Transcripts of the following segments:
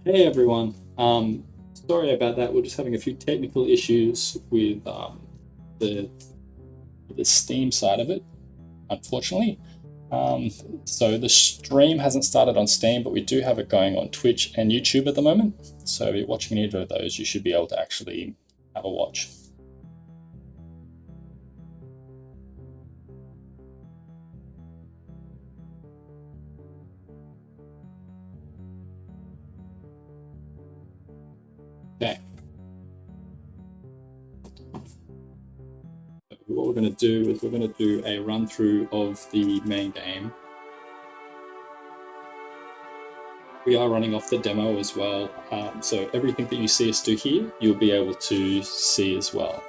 Hey everyone. Sorry about that. We're just having a few technical issues with the the Steam side of it, unfortunately. Um, so the stream hasn't started on Steam, but we do have it going on Twitch and YouTube at the moment. So if you're watching either of those, you should be able to actually have a watch. Okay. What we're going to do is we're going to do a run through of the main game. We are running off the demo as well, so everything that you see us do here, you'll be able to see as well.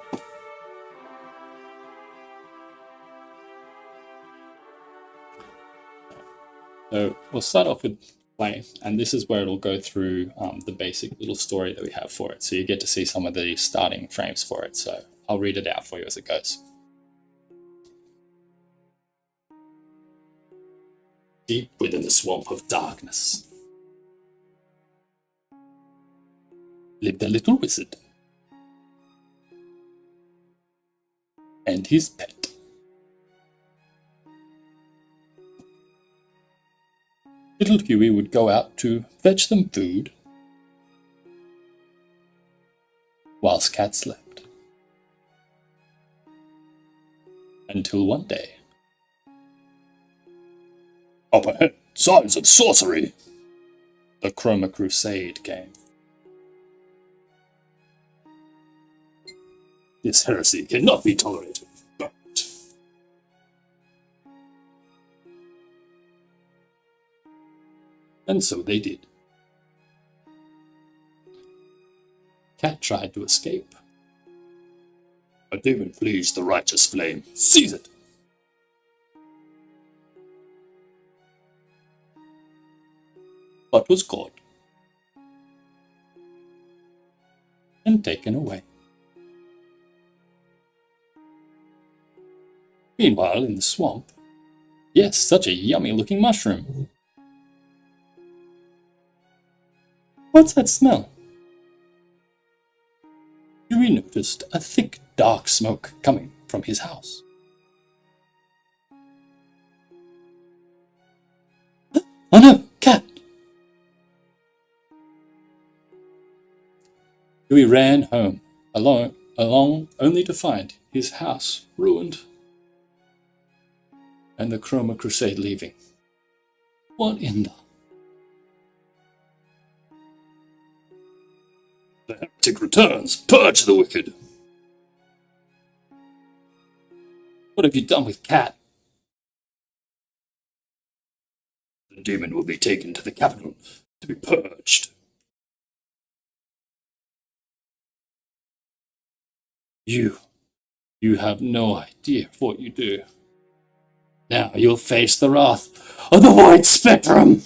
So we'll start off with play, and this is where it'll go through the basic little story that we have for it. So you get to see some of the starting frames for it. So I'll read it out for you as it goes. Deep within the swamp of darkness lived a little wizard and his pet. Little Huey would go out to fetch them food whilst Cat slept. Until one day, up ahead, signs of sorcery! The Chromacrusade came. This heresy cannot be tolerated, but... And so they did. Cat tried to escape. A demon flees the righteous flame. Seize it! But was caught and taken away. Meanwhile, in the swamp, yes, such a yummy looking mushroom. What's that smell? Huey noticed a thick, dark smoke coming from his house. Oh no, Cat! Huey ran home, along only to find his house ruined and the Chromacrusade leaving. What in the... The heretic returns! Purge the wicked! What have you done with Cat? The demon will be taken to the capital to be purged. You have no idea of what you do. Now you'll face the wrath of the White Spectrum!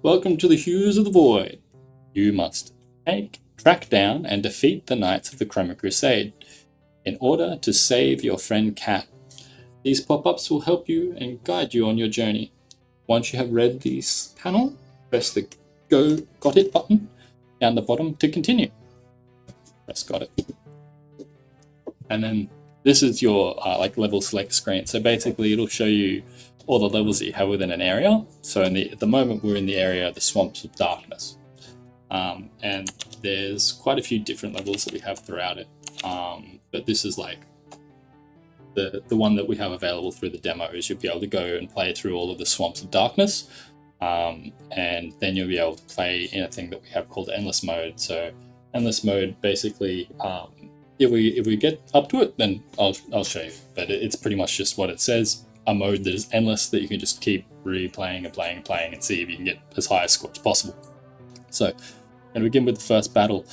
Welcome to the Hues of the Void. You must track down and defeat the Knights of the Chromacrusade in order to save your friend Cat. These pop-ups will help you and guide you on your journey. Once you have read this panel, press the Got It button down the bottom to continue. Press Got It. And then this is your level select screen. So basically it'll show you all the levels that you have within an area. So at the moment we're in the area of the Swamps of Darkness. And there's quite a few different levels that we have throughout it. But this is like the one that we have available through the demo is you'll be able to go and play through all of the Swamps of Darkness. And then you'll be able to play in a thing that we have called Endless Mode. So Endless Mode basically, if we get up to it, then I'll show you. But it's pretty much just what it says, a mode that is endless that you can just keep replaying and playing and playing and see if you can get as high a score as possible. So, I'm going to begin with the first battle.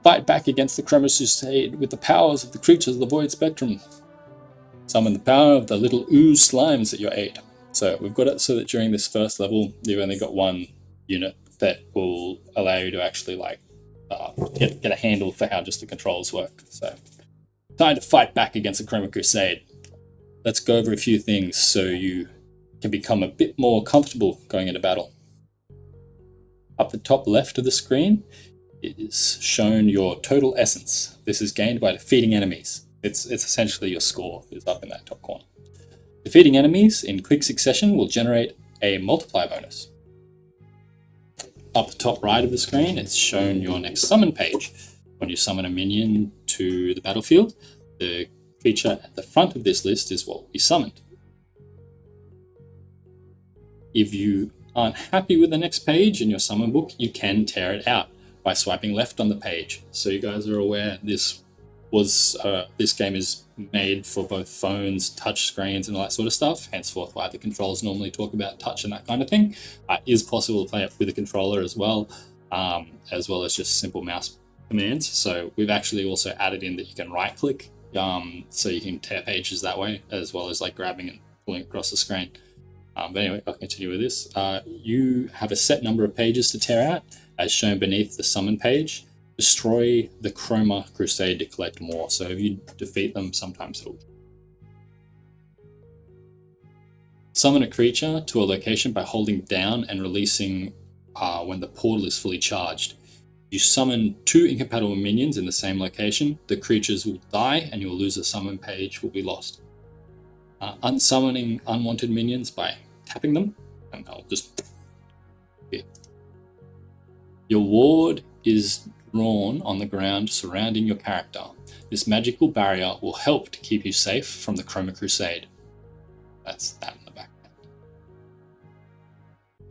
Fight back against the Chromacrusade with the powers of the creatures of the Void Spectrum. Summon the power of the little ooze slimes at your aid. So we've got it so that during this first level, you've only got one unit that will allow you to actually get a handle for how just the controls work. So time to fight back against the Chromacrusade. Let's go over a few things so you can become a bit more comfortable going into battle. Up the top left of the screen is shown your total essence. This is gained by defeating enemies. It's essentially your score is up in that top corner. Defeating enemies in quick succession will generate a multiply bonus. Up the top right of the screen, it's shown your next summon page. When you summon a minion to the battlefield, the creature at the front of this list is what will be summoned. If you aren't happy with the next page in your summon book, you can tear it out by swiping left on the page. So you guys are aware this game is made for both phones, touch screens, and all that sort of stuff. Henceforth, why the controls normally talk about touch and that kind of thing. It is possible to play it with a controller as well as just simple mouse commands. So we've actually also added in that you can right click, so you can tear pages that way, as well as like grabbing and pulling across the screen. But anyway, I'll continue with this. You have a set number of pages to tear out, as shown beneath the summon page. Destroy the Chromacrusade to collect more. So if you defeat them, sometimes it'll summon a creature to a location by holding down and releasing when the portal is fully charged. You summon 2 incompatible minions in the same location. The creatures will die and you'll lose a summon page will be lost. Unsummoning unwanted minions by tapping them, and I'll just... Yeah. Your ward is drawn on the ground surrounding your character. This magical barrier will help to keep you safe from the Chromacrusade. That's that in the back.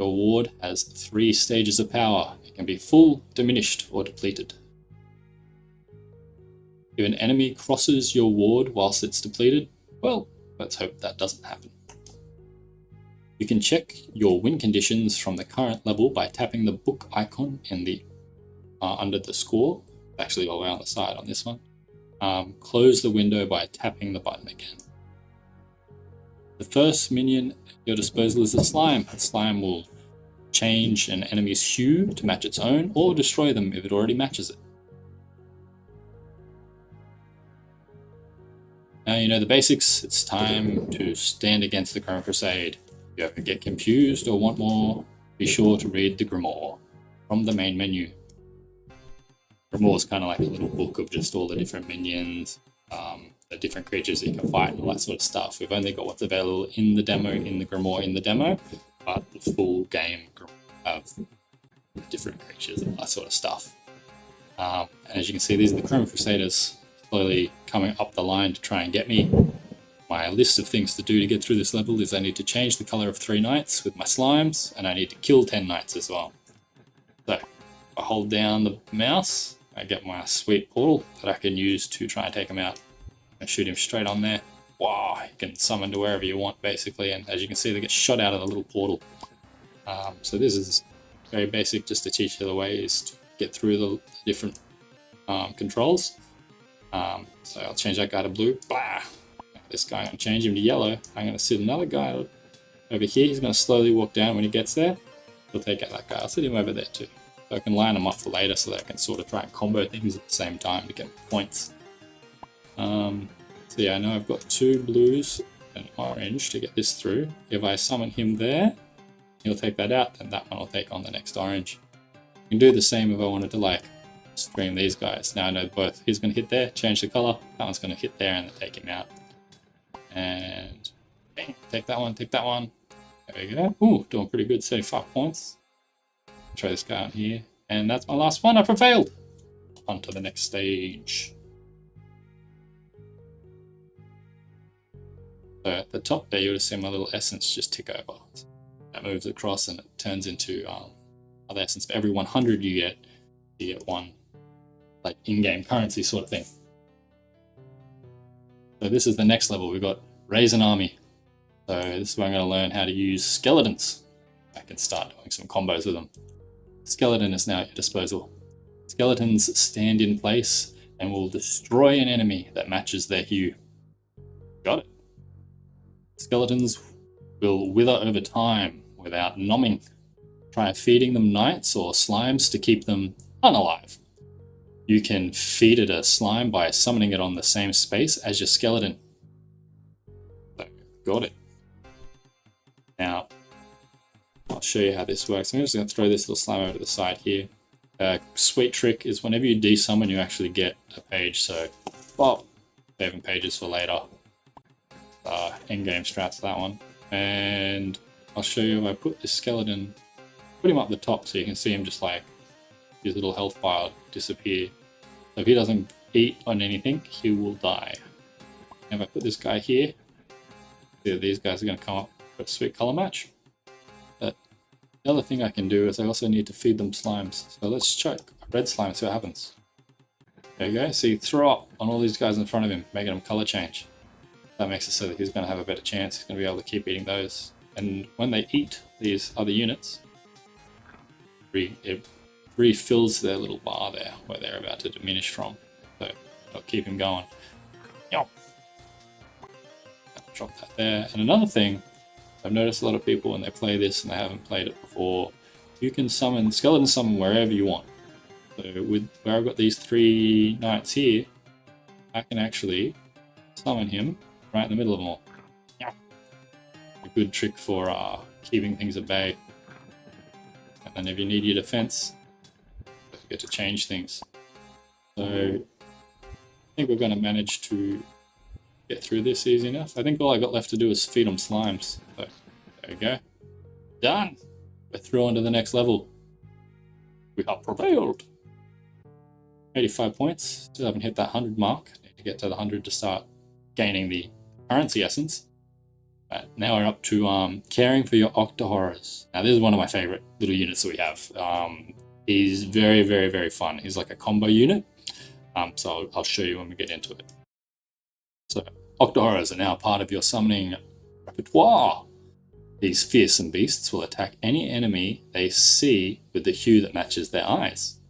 Your ward has 3 stages of power. It can be full, diminished, or depleted. If an enemy crosses your ward whilst it's depleted, well, let's hope that doesn't happen. You can check your win conditions from the current level by tapping the book icon in the under the score, actually all the way on the side on this one. Close the window by tapping the button again. The first minion at your disposal is a slime. The slime will change an enemy's hue to match its own, or destroy them if it already matches it. Now you know the basics. It's time to stand against the Chromacrusade. If you ever get confused or want more, be sure to read the Grimoire from the main menu. Grimoire is kind of like a little book of just all the different minions, the different creatures that you can fight and all that sort of stuff. We've only got what's available in the demo, in the Grimoire in the demo, but the full game of different creatures and all that sort of stuff. And as you can see, these are the Chromacrusaders slowly coming up the line to try and get me. My list of things to do to get through this level is I need to change the color of 3 knights with my slimes, and I need to kill 10 knights as well. So if I hold down the mouse, I get my sweet portal that I can use to try and take him out. I shoot him straight on there. Wow, you can summon to wherever you want basically, and as you can see, they get shot out of the little portal. So this is very basic, just to teach you the ways to get through the different controls. So I'll change that guy to blue. Blah! This guy, I'm going to change him to yellow. I'm going to sit another guy over here. He's going to slowly walk down. When he gets there, he'll take out that guy. I'll sit him over there too. So I can line them up for later so that I can sort of try and combo things at the same time to get points. So yeah, I know I've got 2 blues and orange to get this through. If I summon him there, he'll take that out, and that one will take on the next orange. You can do the same if I wanted to like stream these guys. Now I know both. He's going to hit there, change the color. That one's going to hit there and then take him out. And bang, take that one, take that one. There we go. Ooh, doing pretty good, 75 points. Try this guy out here. And that's my last one. I prevailed. On to the next stage. So at the top there, you would have seen my little essence just tick over. That moves across and it turns into other essence. For every 100 you get 1 like in-game currency sort of thing. So this is the next level. We've got Raise an Army. So this is where I'm going to learn how to use skeletons. I can start doing some combos with them. Skeleton is now at your disposal. Skeletons stand in place and will destroy an enemy that matches their hue. Got it. Skeletons will wither over time without numbing. Try feeding them knights or slimes to keep them unalive. You can feed it a slime by summoning it on the same space as your skeleton. So, got it. Now, I'll show you how this works. I'm just going to throw this little slime over to the side here. Sweet trick is whenever you desummon, you actually get a page. So, well, saving pages for later. Endgame strats, that one. And I'll show you, I put this skeleton, put him up the top so you can see him just like his little health bar disappear. So if he doesn't eat on anything, he will die. And if I put this guy here, these guys are going to come up with a sweet color match. But the other thing I can do is I also need to feed them slimes. So let's check a red slime, see what happens. There you go. See, throw up on all these guys in front of him, making them color change. That makes it so that he's going to have a better chance. He's going to be able to keep eating those. And when they eat these other units, it refills their little bar there where they're about to diminish from. So it'll keep him going. Drop that there. And another thing, I've noticed a lot of people when they play this and they haven't played it before, you can summon, skeleton summon wherever you want. So with where I've got these 3 knights here, I can actually summon him right in the middle of them all. A good trick for keeping things at bay. And then if you need your defense, you get to change things. So I think we're going to manage to get through this easy enough. I think all I got left to do is feed them slimes. So there we go. Done! We're through on to the next level. We have prevailed! 85 points. Still haven't hit that 100 mark. Need to get to the 100 to start gaining the currency essence. But now we're up to caring for your Octohorrors. Now this is one of my favorite little units that we have. He's very, very, very fun. He's like a combo unit. So I'll show you when we get into it. So Octohorrors are now part of your summoning repertoire. These fearsome beasts will attack any enemy they see with the hue that matches their eyes.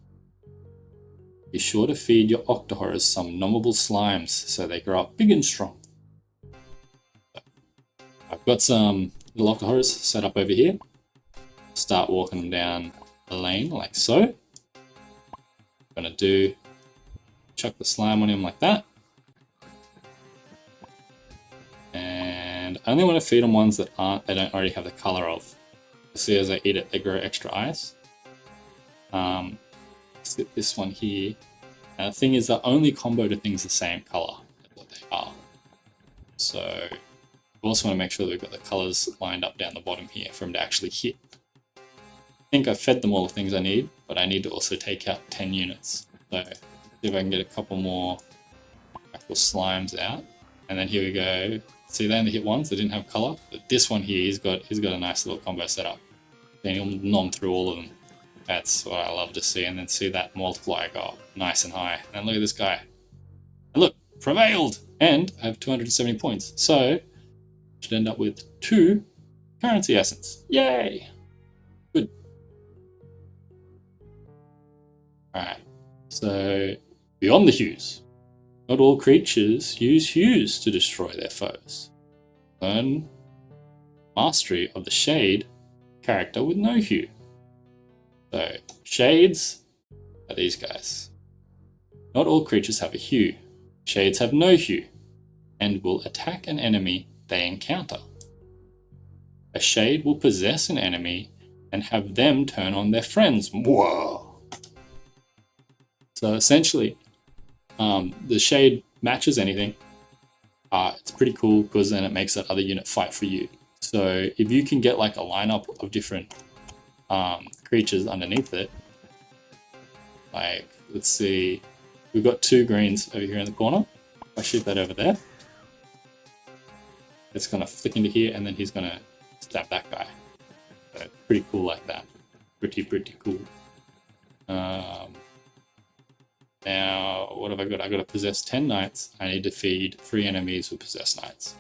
Be sure to feed your Octohorrors some nommable slimes so they grow up big and strong. I've got some little Octohorrors set up over here. Start walking them down the lane like so. I'm gonna do chuck the slime on him like that. And I only want to feed them ones that they don't already have the color of. See, as I eat it, they grow extra eyes. Sit this one here. And the thing is, they're only combo to things the same color as what they are. So we also want to make sure that we've got the colors lined up down the bottom here for them to actually hit. I think I've fed them all the things I need, but I need to also take out 10 units. So see if I can get a couple more actual slimes out. And then here we go. See, they only hit once, they didn't have color. But this one here, he's got a nice little combo set up. Then he'll nom through all of them. That's what I love to see. And then see that multiplier go up nice and high. And look at this guy. And look, prevailed! And I have 270 points. So should end up with 2 currency essence. Yay! Good. Alright, so beyond the hues. Not all creatures use hues to destroy their foes. Learn mastery of the shade character with no hue. So shades are these guys. Not all creatures have a hue. Shades have no hue and will attack an enemy they encounter. A shade will possess an enemy and have them turn on their friends. Whoa! So essentially, the shade matches anything. It's pretty cool because then it makes that other unit fight for you. So if you can get like a lineup of different creatures underneath it, like let's see, we've got 2 greens over here in the corner. If I shoot that over there, it's gonna flick into here and then he's gonna stab that guy. So pretty cool like that. Pretty cool. Now, what have I got? I've got to possess 10 knights. I need to feed 3 enemies with possessed knights.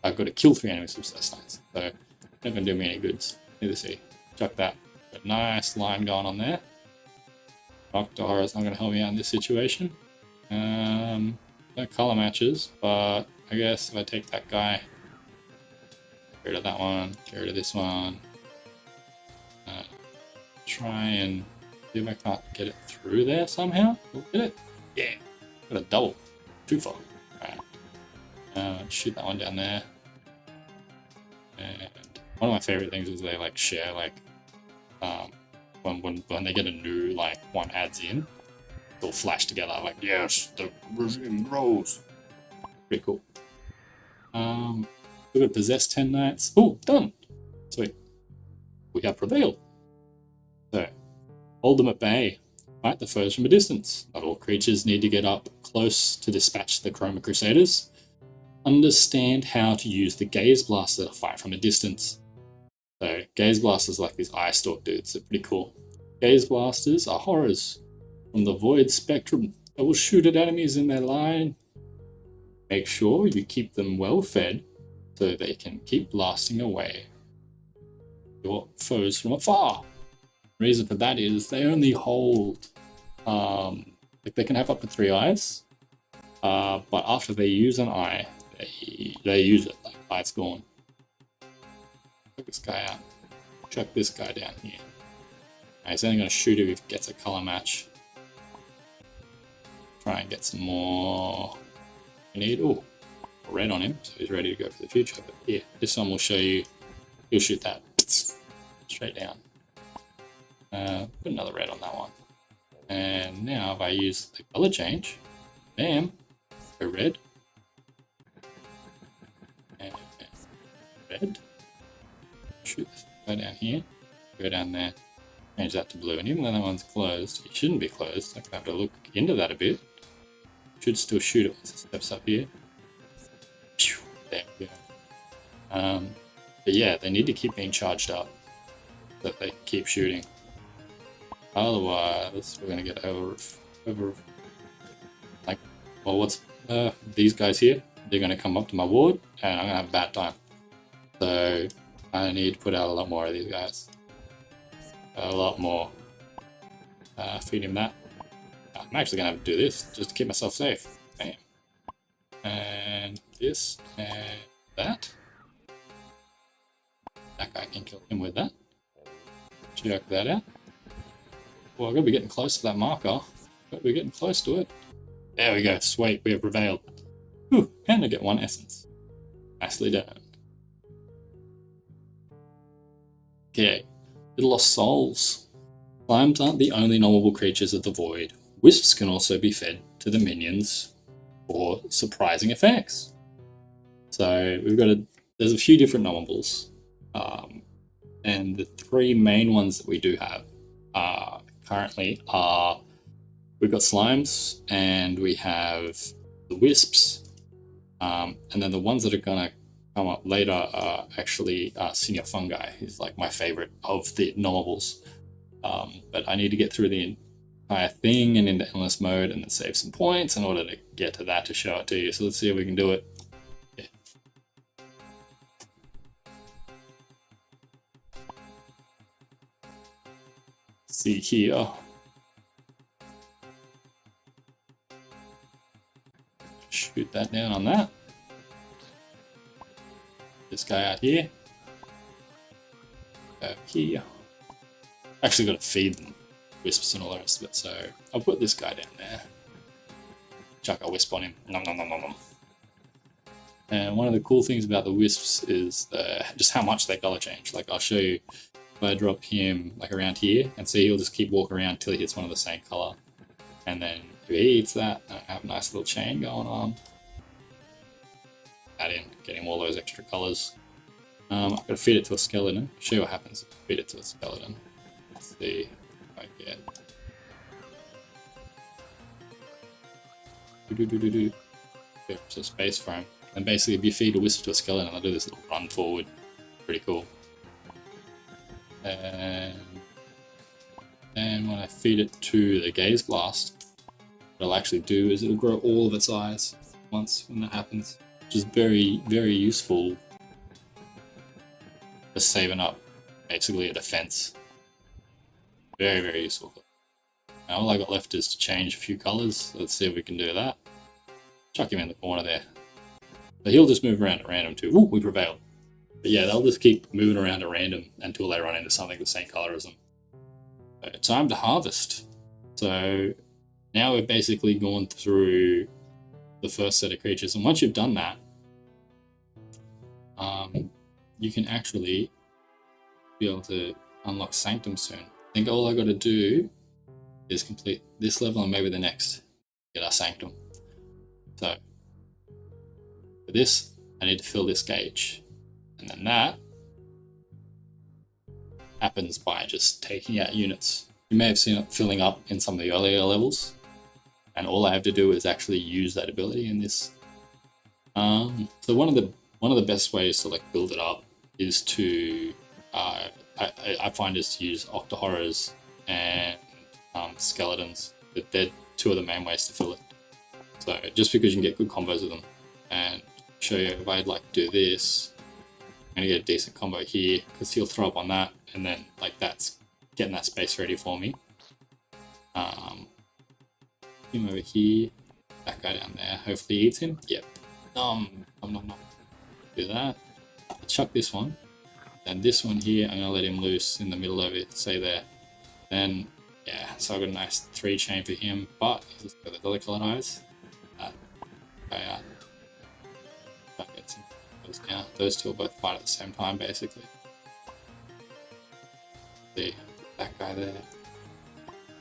I've got to kill 3 enemies with possessed knights. So, not going to do me any goods. Need to see. Chuck that. Got a nice line going on there. Octohorror's not going to help me out in this situation. No color matches, but I guess if I take that guy, get rid of that one, get rid of this one. Try and see if I can't get it through there somehow. We'll get it. Yeah. Got a double. 2 for. Alright. Shoot that one down there. And One of my favorite things is they like share like when they get a new like one adds in, they'll flash together like yes, the regime grows. Pretty cool. We're gonna possess 10 knights. Oh, done. Sweet. We have prevailed. So hold them at bay. Fight the foes from a distance. Not all creatures need to get up close to dispatch the Chromacrusaders. Understand how to use the gaze blaster to fight from a distance. So gaze blasters like these eye stalk dudes. They're pretty cool. Gaze blasters are horrors from the void spectrum that will shoot at enemies in their line. Make sure you keep them well fed so they can keep blasting away your foes from afar. The reason for that is they only hold like they can have up to 3 eyes, but after they use an eye, they use it. Like eye's gone. Check this guy out. Check this guy down here. He's only going to shoot if he gets a color match. Try and get some more. We need red on him, so he's ready to go for the future. But yeah, this one will show you. He'll shoot that straight down. Put another red on that one. And now if I use the color change, bam, go red. And red. Shoot this guy down here. Go down there. Change that to blue. And even though that one's closed, it shouldn't be closed. I have to look into that a bit. Should still shoot it once it steps up here. There we go. But yeah, they need to keep being charged up so that they keep shooting. Otherwise, we're gonna get over like, well, what's these guys here? They're gonna come up to my ward, and I'm gonna have a bad time. So I need to put out a lot more of these guys. A lot more. Feed him that. I'm actually gonna have to do this just to keep myself safe. Bam. And this and that. That guy can kill him with that. Check that out. Well, I've got to be getting close to that marker. But we're getting close to it. There we go. Sweet, we have prevailed. Whew, and I get 1 essence. Nicely done. Okay, the lost souls. Slimes aren't the only knowable creatures of the void. Wisps can also be fed to the minions for surprising effects. So we've got there's a few different knownables. And the 3 main ones that we do have currently are, we've got slimes and we have the wisps, and then the ones that are gonna come up later are actually senior fungi. Is like my favorite of the knownables. But I need to get through the entire thing and into endless mode and then save some points in order to get to that to show it to you. So let's see if we can do it. Yeah. See here. Shoot that down on that. This guy out here. Over here. Actually got to feed them wisps and all the rest of it, so I'll put this guy down there. Chuck a wisp on him. Nom nom nom nom nom. And one of the cool things about the wisps is just how much they color change. Like I'll show you if I drop him like around here and see he'll just keep walking around until he hits one of the same color. And then if he eats that, I have a nice little chain going on. Add in, getting all those extra colors. I've got to feed it to a skeleton. Show you what happens if I feed it to a skeleton. Let's see if I get. Yeah, so space frame. And basically, if you feed a wisp to a skeleton, they'll do this little run forward. Pretty cool. And when I feed it to the gaze blast, what it'll actually do is it'll grow all of its eyes once when that happens, which is very, very useful for saving up basically a defense. Very, very useful. Now all I got left is to change a few colors. Let's see if we can do that. Chuck him in the corner there. So he'll just move around at random too. Ooh, we prevailed. But yeah, they'll just keep moving around at random until they run into something the same color as them. So, time to harvest. So now we've basically gone through the first set of creatures, and once you've done that, you can actually be able to unlock Sanctum soon. I think all I got to do is complete this level and maybe the next, get our Sanctum. So for this, I need to fill this gauge, and then that happens by just taking out units. You may have seen it filling up in some of the earlier levels, and all I have to do is actually use that ability in this. So one of the best ways to like build it up is to I find is to use Octa Horrors and Skeletons. They're two of the main ways to fill it. So just because you can get good combos with them, and show you if I'd like to do this, I'm gonna get a decent combo here because he'll throw up on that, and then like that's getting that space ready for me. Him over here, that guy down there. Hopefully he eats him. Yep. Do that. I'll chuck this one. Then this one here, I'm gonna let him loose in the middle of it. Say there. Then yeah, so I've got a nice 3 chain for him, but he's got the other colored eyes. That guy out. That gets him. Now those two will both fight at the same time, basically. See that guy there.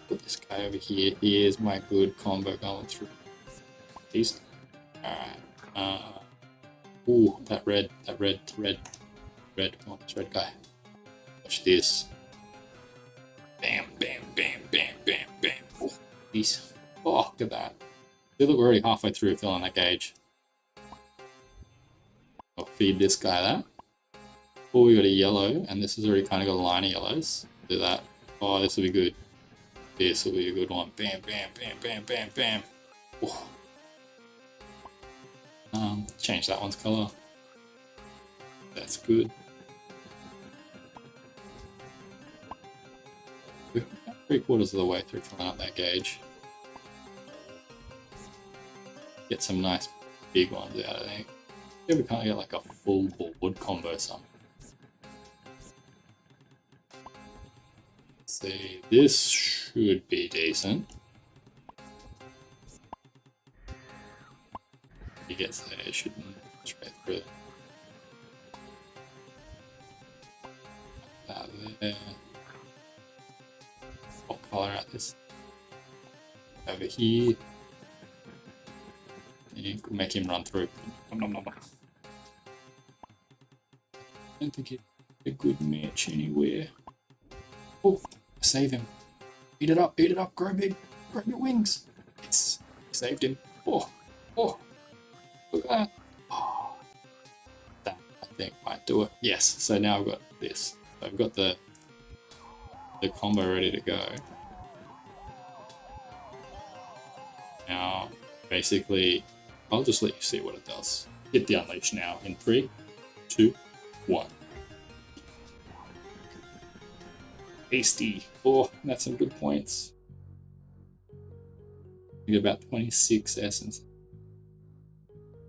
Put this guy over here. Here's my good combo going through. Beast. Alright. Ooh, that red. Oh, this red guy. Watch this. Bam, bam, bam, bam, bam, bam. Oh, geez. Oh, look at that. See, look, we're already halfway through filling that gauge. I'll feed this guy that. Oh, we got a yellow, and this has already kind of got a line of yellows. Do that. Oh, this will be good. This will be a good one. Bam, bam, bam, bam, bam, bam. Oh. Change that one's color. That's good. We're about 3/4 of the way through filling up that gauge. Get some nice big ones out, I think. Yeah, we can't get like a full board combo something. Let's see, this should be decent. He gets there, it shouldn't straight through. That there. What color out this? Over here. You could make him run through. I don't think he's a good match anywhere. Oh, save him. Eat it up, grow big, grow your wings. Yes, saved him. Oh, look at that. Oh, that I think might do it. Yes, so now I've got this. So I've got the combo ready to go. Now, basically, I'll just let you see what it does. Hit the unleash now in 3, 2, 1. Tasty. Oh, that's some good points. You get about 26 essence.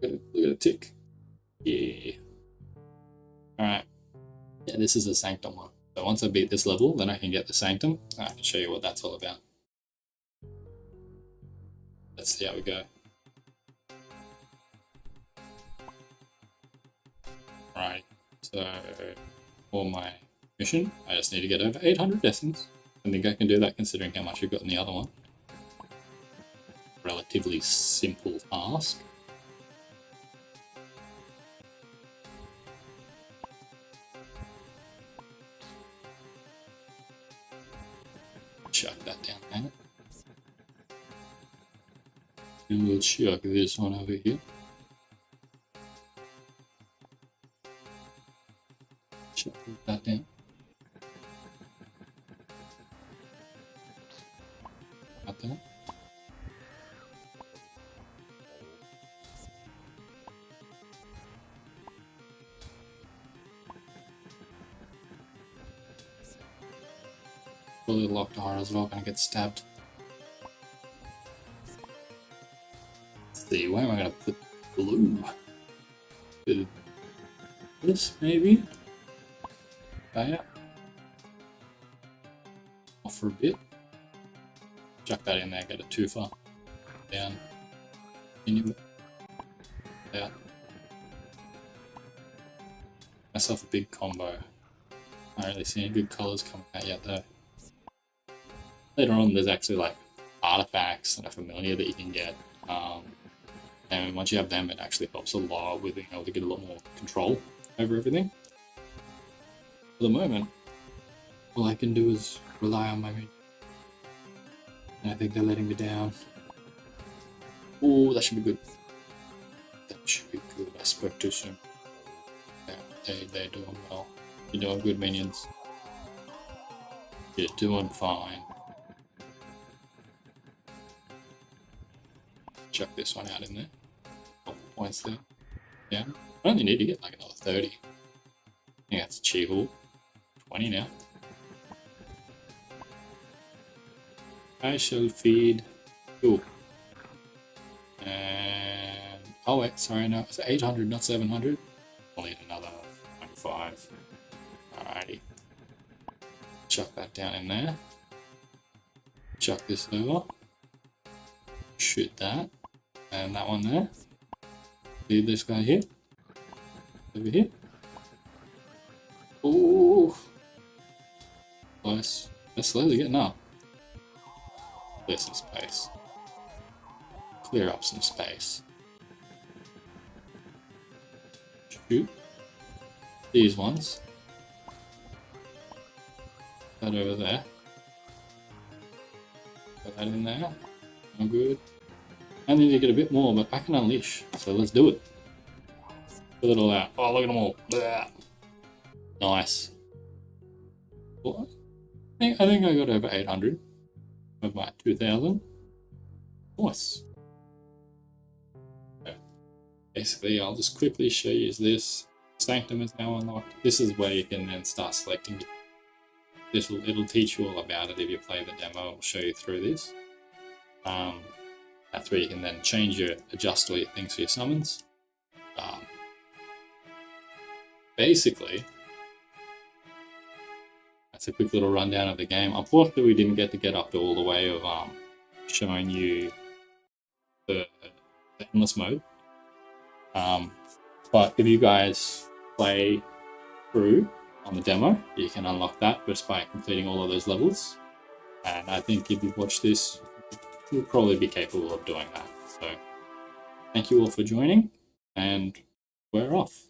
Look at it tick. Yeah. Alright. Yeah, this is a Sanctum one. So once I beat this level, then I can get the Sanctum. I can show you what that's all about. Let's see how we go. Right, so for my mission, I just need to get over 800 essence. I think I can do that considering how much we've got in the other one. Relatively simple task. Chuck that down there. And we'll chuck this one over here. Chuck that down. Got that. Fully locked R as well, gonna get stabbed. Let's see, where am I gonna put blue? This maybe? Yeah. Off for a bit. Chuck that in there, get a twofer. Down. Down. Myself a big combo. Not really seeing good colours coming out yet though. Later on, there's actually like artifacts and a familiar that you can get. And once you have them, it actually helps a lot with being able to get a lot more control over everything. For the moment, all I can do is rely on my minions. And I think they're letting me down. Oh, that should be good. That should be good. I spoke too soon. Yeah, they're doing well. You're doing good, minions. You're doing fine. Chuck this one out in there. Couple points there. Yeah. I only need to get like another 30. I think that's achievable. 20 now. I shall feed. Cool. And oh wait, sorry, no, it's 800, not 700. I'll need another 25. Alrighty. Chuck that down in there. Chuck this over. Shoot that. And that one there. See this guy here? Over here. Ooh. Close. They're slowly getting up. Clear some space. Clear up some space. Shoot. These ones. That over there. Put that in there. I'm good. I need to get a bit more, but I can unleash. So let's do it. Fill it all out. Oh, look at them all. Blah. Nice. What? I think I got over 800 with my 2000. Nice. Okay. Basically, I'll just quickly show you this. Sanctum is now unlocked. This is where you can then start selecting. It'll teach you all about it if you play the demo. I'll show you through this. That's where you can then adjust all your things for your summons. Basically, that's a quick little rundown of the game. Unfortunately, we didn't get up to all the way of showing you the endless mode. But if you guys play through on the demo, you can unlock that just by completing all of those levels. And I think if you watch this, you'll probably be capable of doing that. So thank you all for joining, and we're off.